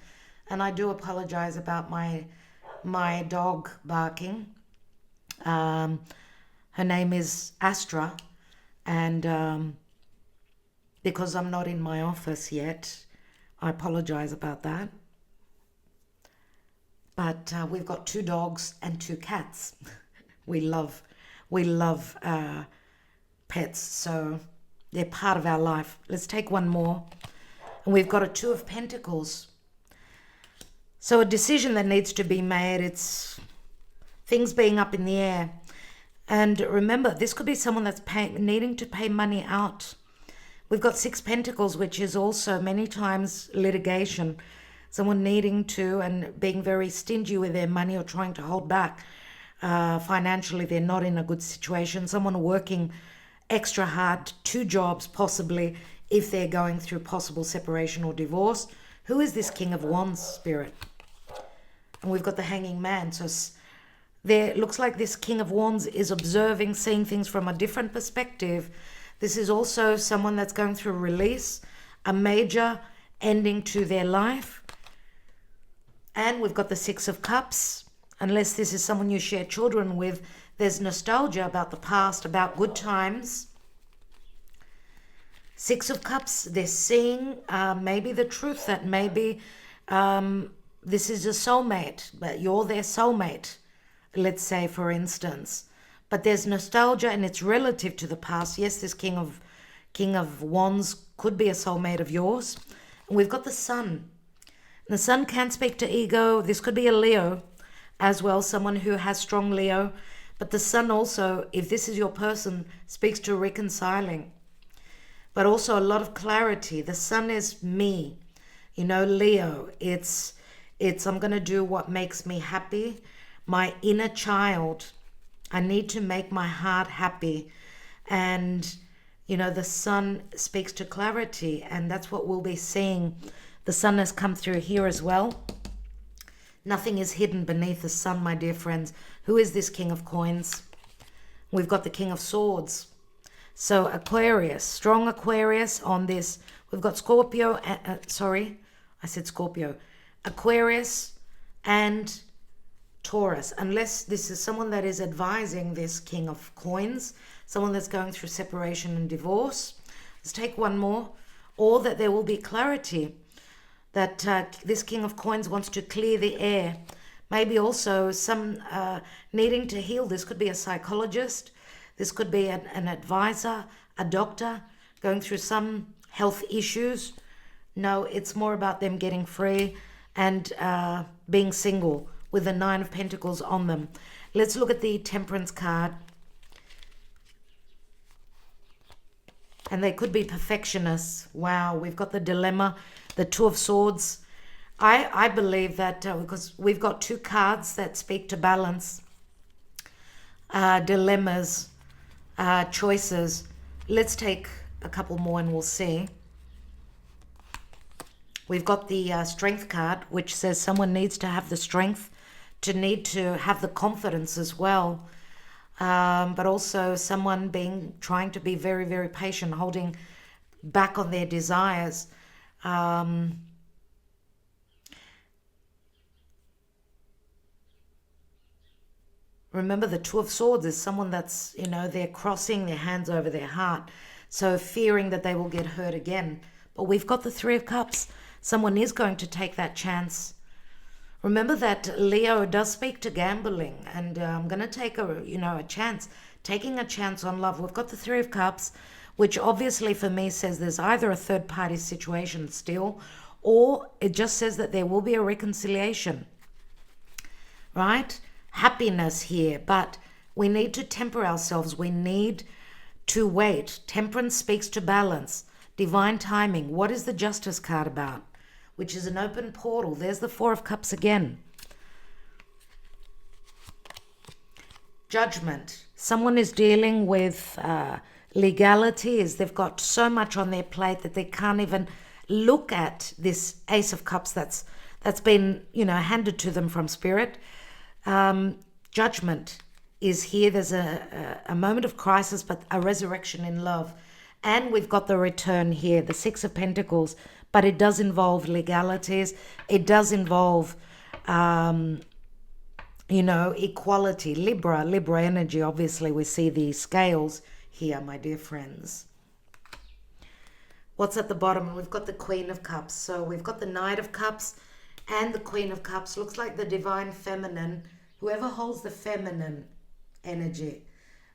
And I do apologize about my dog barking. Her name is Astra, and because I'm not in my office yet, I apologize about that. But we've got two dogs and two cats. we love pets, so they're part of our life. Let's take one more. And we've got a Two of Pentacles. So a decision that needs to be made. It's things being up in the air. And remember, this could be someone that's needing to pay money out. We've got Six Pentacles, which is also many times litigation. Someone needing to and being very stingy with their money or trying to hold back. Financially, they're not in a good situation. Someone working extra hard, two jobs possibly, if they're going through possible separation or divorce. Who is this King of Wands spirit? And we've got the Hanging Man. So there looks like this King of Wands is observing, seeing things from a different perspective. This is also someone that's going through a release, a major ending to their life. And we've got the Six of Cups. Unless this is someone you share children with, there's nostalgia about the past, about good times. Six of Cups, they're seeing maybe the truth that maybe this is a soulmate, but you're their soulmate, let's say, for instance. But there's nostalgia and it's relative to the past. Yes, this King of Wands could be a soulmate of yours. And we've got the Sun. The Sun can speak to ego. This could be a Leo as well, someone who has strong Leo. But the sun also, if this is your person, speaks to reconciling, but also a lot of clarity. The sun is me, you know, Leo. It's I'm going to do what makes me happy. My inner child, I need to make my heart happy. And, you know, the sun speaks to clarity, and that's what we'll be seeing. The sun has come through here as well. Nothing is hidden beneath the sun, my dear friends. Who is this King of Coins? We've got the King of Swords. So Aquarius, strong Aquarius on this. We've got Scorpio, sorry, I said Scorpio. Aquarius and Taurus. Unless this is someone that is advising this King of Coins, someone that's going through separation and divorce. Let's take one more. Or that there will be clarity, that this King of Coins wants to clear the air. Maybe also some needing to heal. This could be a psychologist. This could be an advisor, a doctor, going through some health issues. No, it's more about them getting free and being single with the Nine of Pentacles on them. Let's look at the Temperance card. And they could be perfectionists. Wow, we've got the dilemma, the Two of Swords. I believe that because we've got two cards that speak to balance, dilemmas, choices. Let's take a couple more and we'll see. We've got the Strength card, which says someone needs to have the strength, to need to have the confidence as well. But also someone trying to be very, very patient, holding back on their desires. Remember, the Two of Swords is someone that's, you know, they're crossing their hands over their heart, so fearing that they will get hurt again. But we've got the Three of Cups. Someone is going to take that chance. Remember that Leo does speak to gambling, and I'm going to take a chance, taking a chance on love. We've got the Three of Cups, which obviously for me says there's either a third party situation still, or it just says that there will be a reconciliation, right? Happiness here, but we need to temper ourselves. We need to wait. Temperance speaks to balance, divine timing. What is the Justice card about? Which is an open portal. There's the Four of Cups again. Judgment. Someone is dealing with legalities. They've got so much on their plate that they can't even look at this Ace of Cups that's been, handed to them from Spirit. Judgment is here. There's a moment of crisis, but a resurrection in love. And we've got the Return here, the Six of Pentacles, but it does involve legalities. It does involve, equality. Libra energy. Obviously, we see the scales here, my dear friends. What's at the bottom? We've got the Queen of Cups. So we've got the Knight of Cups and the Queen of Cups. Looks like the Divine Feminine. Whoever holds the feminine energy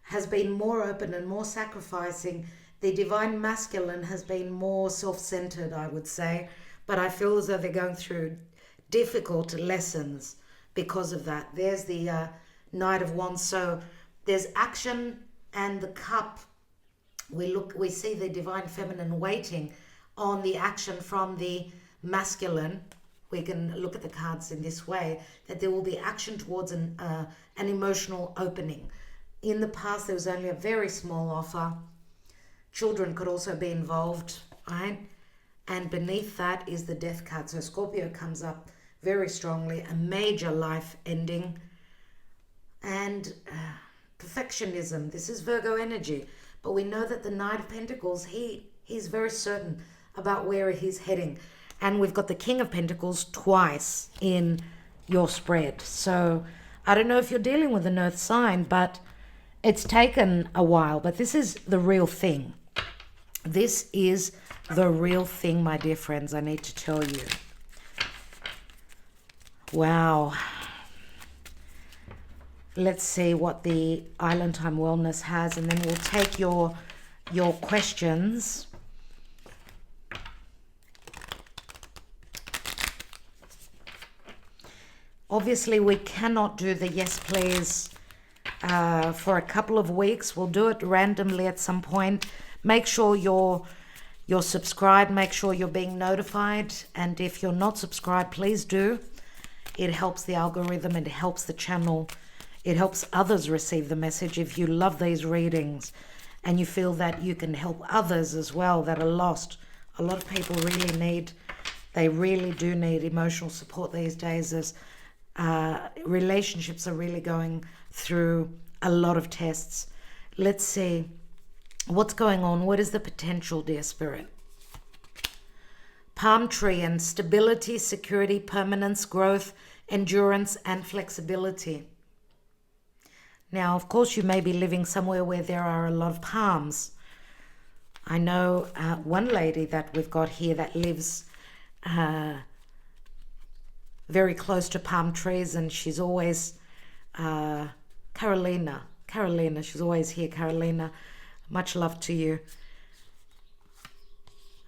has been more open and more sacrificing. The Divine Masculine has been more self-centered, I would say. But I feel as though they're going through difficult lessons because of that. There's the Knight of Wands. So there's action and the cup. We see the Divine Feminine waiting on the action from the masculine. We can look at the cards in this way, that there will be action towards an emotional opening. In the past, there was only a very small offer. Children could also be involved, right? And beneath that is the Death card. So Scorpio comes up very strongly, a major life ending. And perfectionism. This is Virgo energy. But we know that the Knight of Pentacles, he's very certain about where he's heading. And we've got the King of Pentacles twice in your spread. So I don't know if you're dealing with an earth sign, but it's taken a while. But this is the real thing. This is the real thing, my dear friends, I need to tell you. Wow. Let's see what the Island Time Wellness has, and then we'll take your questions. Obviously, we cannot do the yes, please for a couple of weeks. We'll do it randomly at some point. Make sure you're subscribed. Make sure you're being notified. And if you're not subscribed, please do. It helps the algorithm. It helps the channel. It helps others receive the message. If you love these readings and you feel that you can help others as well that are lost, a lot of people they really do need emotional support these days, as relationships are really going through a lot of tests. Let's see what's going on. What is the potential, dear Spirit? Palm tree and stability, security, permanence, growth, endurance, and flexibility. Now, of course, you may be living somewhere where there are a lot of palms. I know one lady that we've got here that lives very close to palm trees, and she's always Carolina, she's always here. Carolina, much love to you.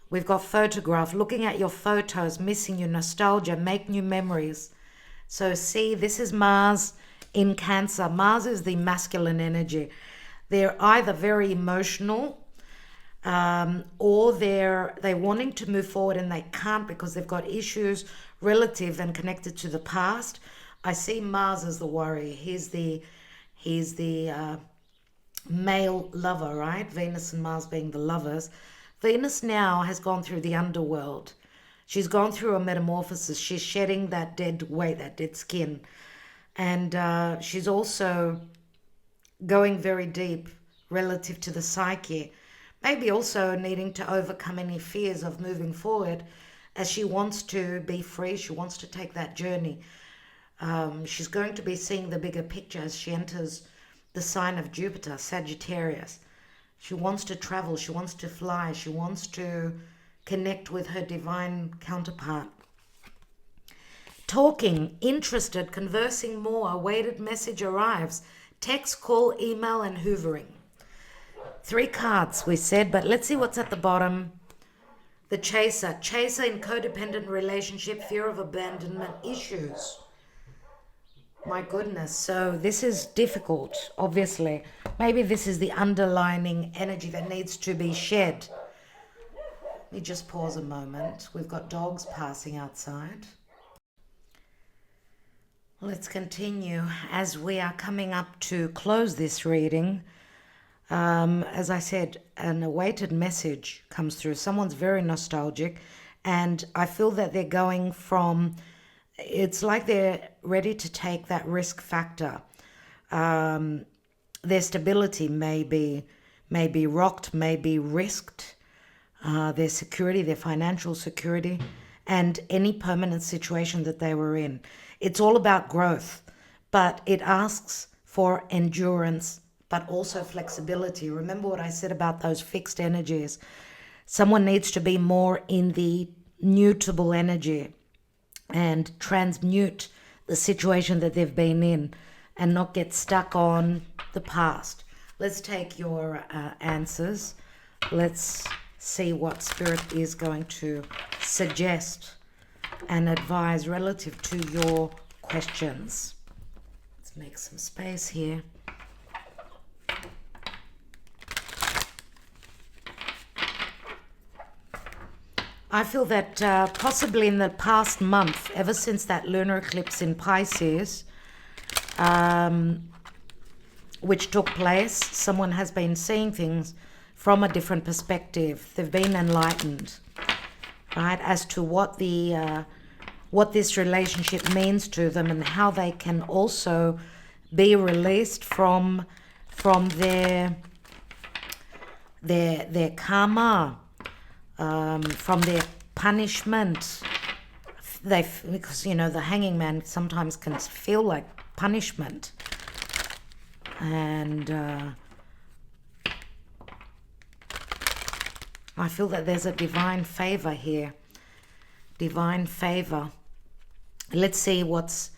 We've got photograph, looking at your photos, missing you, nostalgia, make new memories. So see, this is Mars in Cancer. Mars is the masculine energy. They're either very emotional, or they're wanting to move forward and they can't because they've got issues relative and connected to the past. I see Mars as the warrior. He's the male lover, right? Venus and Mars being the lovers. Venus now has gone through the underworld. She's gone through a metamorphosis. She's shedding that dead weight, that dead skin. And she's also going very deep relative to the psyche. Maybe also needing to overcome any fears of moving forward, as she wants to be free. She wants to take that journey. She's going to be seeing the bigger picture as she enters the sign of Jupiter, Sagittarius. She wants to travel. She wants to fly. She wants to connect with her divine counterpart. Talking, interested, conversing more. Awaited message arrives. Text, call, email, and hoovering. 3 cards we said, but let's see what's at the bottom. The chaser. Chaser in codependent relationship, fear of abandonment issues. My goodness. So this is difficult, obviously. Maybe this is the underlining energy that needs to be shed. Let me just pause a moment. We've got dogs passing outside. Let's continue as we are coming up to close this reading. As I said, an awaited message comes through. Someone's very nostalgic, and I feel that they're going from, it's like they're ready to take that risk factor. Their stability may be rocked, may be risked, their security, their financial security, and any permanent situation that they were in. It's all about growth, but it asks for endurance, but also flexibility. Remember what I said about those fixed energies. Someone needs to be more in the mutable energy and transmute the situation that they've been in and not get stuck on the past. Let's take your answers. Let's see what Spirit is going to suggest and advise relative to your questions. Let's make some space here. I feel that possibly in the past month, ever since that lunar eclipse in Pisces, which took place, someone has been seeing things from a different perspective. They've been enlightened, right, as to what this relationship means to them and how they can also be released from their karma. From their punishment. Because the hanging man sometimes can feel like punishment, and I feel that there's a divine favor here. Divine favor. Let's see what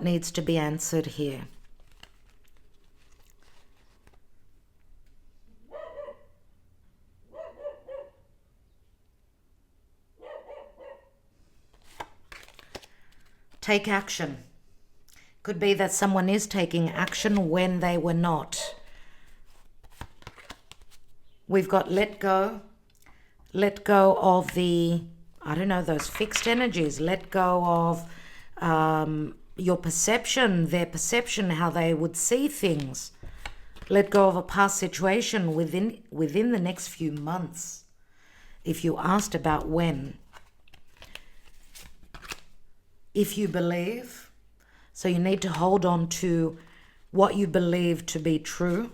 needs to be answered here. Take action. Could be that someone is taking action when they were not. We've got let go of the, I don't know, those fixed energies. Let go of your perception, their perception, how they would see things. Let go of a past situation within the next few months. If you asked about when. If you believe, so you need to hold on to what you believe to be true.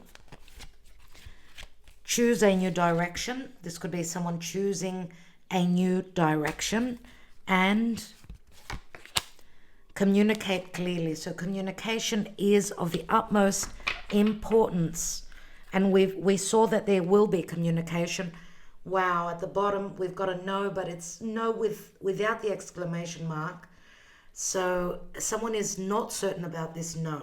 Choose a new direction. This could be someone choosing a new direction. And communicate clearly. So communication is of the utmost importance. And we saw that there will be communication. Wow, at the bottom we've got a no, but it's no without the exclamation mark. So someone is not certain about this no.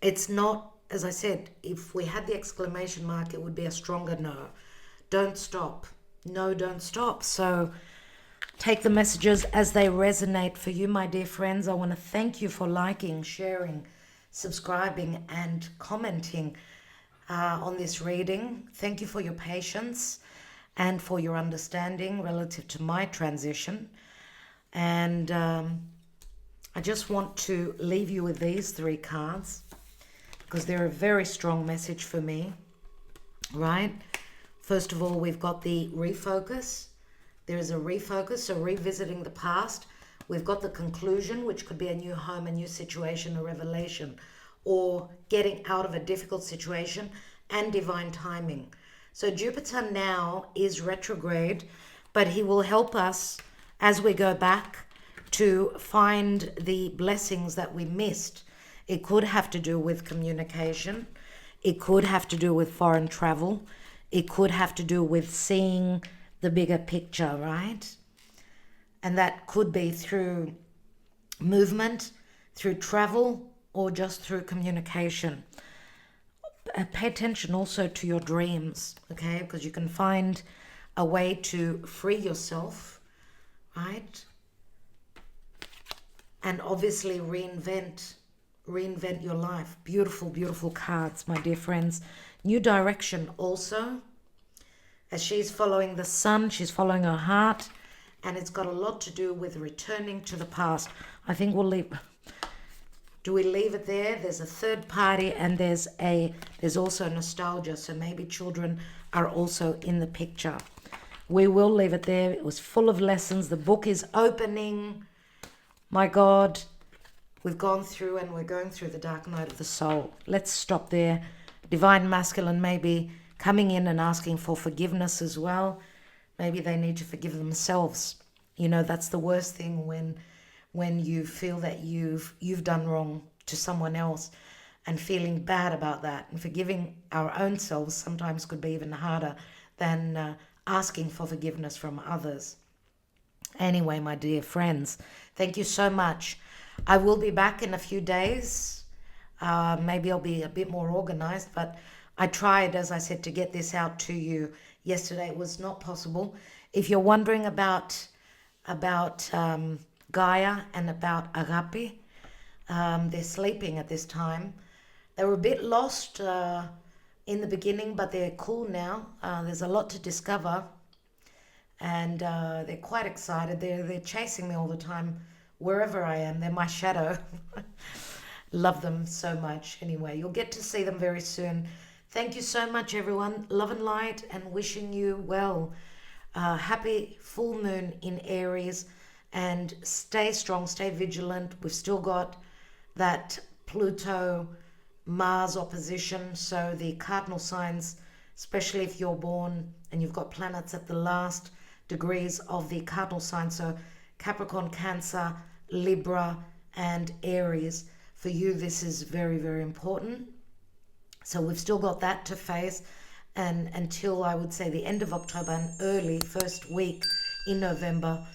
It's not, as I said, if we had the exclamation mark, it would be a stronger no. Don't stop. No, don't stop. So take the messages as they resonate for you, my dear friends. I want to thank you for liking, sharing, subscribing, and commenting on this reading. Thank you for your patience and for your understanding relative to my transition. And I just want to leave you with these 3 cards because they're a very strong message for me, right? First of all, we've got the refocus. There is a refocus, so revisiting the past. We've got the conclusion, which could be a new home, a new situation, a revelation, or getting out of a difficult situation, and divine timing. So Jupiter now is retrograde, but he will help us as we go back to find the blessings that we missed. It could have to do with communication. It could have to do with foreign travel. It could have to do with seeing the bigger picture, right? And that could be through movement, through travel, or just through communication. Pay attention also to your dreams, okay? Because you can find a way to free yourself, right? And obviously reinvent your life. Beautiful, beautiful cards, my dear friends. New direction also. As she's following the sun, she's following her heart, and it's got a lot to do with returning to the past. I think we'll leave. Do we leave it there? There's a third party, and there's also nostalgia. So maybe children are also in the picture. We will leave it there. It was full of lessons. The book is opening. My God, we've gone through and we're going through the dark night of the soul. Let's stop there. Divine masculine maybe coming in and asking for forgiveness as well. Maybe they need to forgive themselves. You know, that's the worst thing when you feel that you've done wrong to someone else and feeling bad about that. And forgiving our own selves sometimes could be even harder than asking for forgiveness from others. Anyway, my dear friends, thank you so much. I will be back in a few days. Maybe I'll be a bit more organized, but I tried, as I said, to get this out to you yesterday. It was not possible. If you're wondering about Gaia and about Agape, they're sleeping at this time. They were a bit lost in the beginning, but they're cool now. There's a lot to discover. And they're quite excited. They're chasing me all the time, wherever I am. They're my shadow. Love them so much. Anyway, you'll get to see them very soon. Thank you so much, everyone. Love and light, and wishing you well. Happy full moon in Aries, and stay strong, stay vigilant. We've still got that Pluto-Mars opposition, so the cardinal signs, especially if you're born and you've got planets at the last degrees of the cardinal sign, so Capricorn, Cancer, Libra, and Aries. For you, this is very, very important. So we've still got that to face, and until I would say the end of October and early first week in November,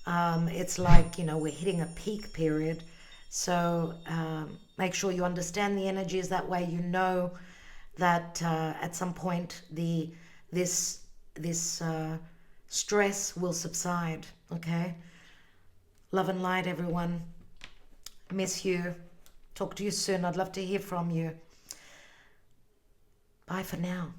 it's like, you know, we're hitting a peak period. So make sure you understand the energies. That way you know that at some point this stress will subside. Okay, love and light, everyone. Miss you. Talk to you soon. I'd love to hear from you. Bye for now.